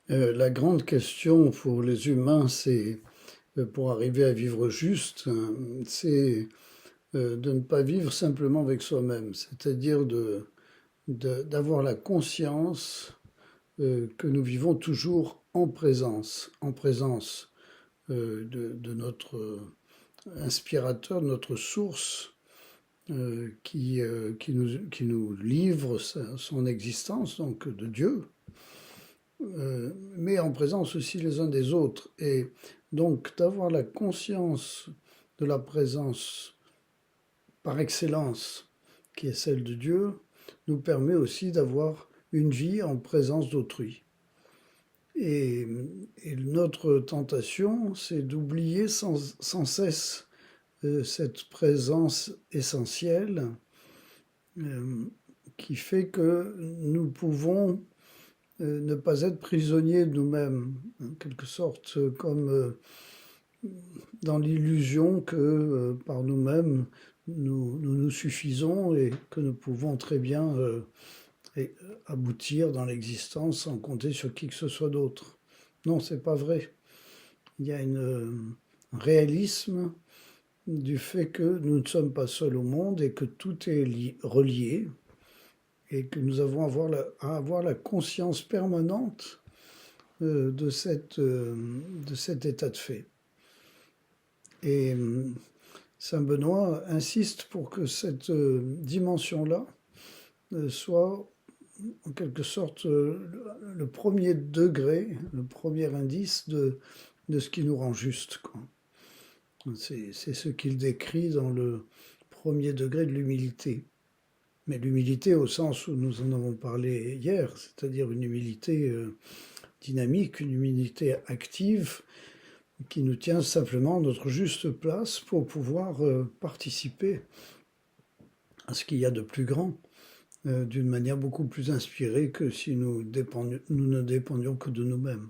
La grande question pour les humains, c'est pour arriver à vivre juste, c'est de ne pas vivre simplement avec soi-même, c'est-à-dire d'avoir la conscience que nous vivons toujours en présence de notre inspirateur, de notre source qui nous livre son existence, donc de Dieu, mais en présence aussi les uns des autres. Et donc d'avoir la conscience de la présence par excellence, qui est celle de Dieu, nous permet aussi d'avoir une vie en présence d'autrui. Et, et notre tentation, c'est d'oublier sans cesse cette présence essentielle euh, qui fait que nous pouvons ne pas être prisonniers de nous-mêmes, en quelque sorte, comme dans l'illusion que par nous-mêmes, nous suffisons et que nous pouvons très bien aboutir dans l'existence sans compter sur qui que ce soit d'autre. Non, c'est pas vrai. Il y a un réalisme du fait que nous ne sommes pas seuls au monde et que tout est relié et que nous avons à avoir la conscience permanente de cet état de fait. Et Saint Benoît insiste pour que cette dimension-là soit en quelque sorte le premier degré, le premier indice de ce qui nous rend juste, quoi. C'est ce qu'il décrit dans le premier degré de l'humilité. Mais l'humilité au sens où nous en avons parlé hier, c'est-à-dire une humilité dynamique, une humilité active, qui nous tient simplement à notre juste place pour pouvoir participer à ce qu'il y a de plus grand, d'une manière beaucoup plus inspirée que si nous ne dépendions que de nous-mêmes.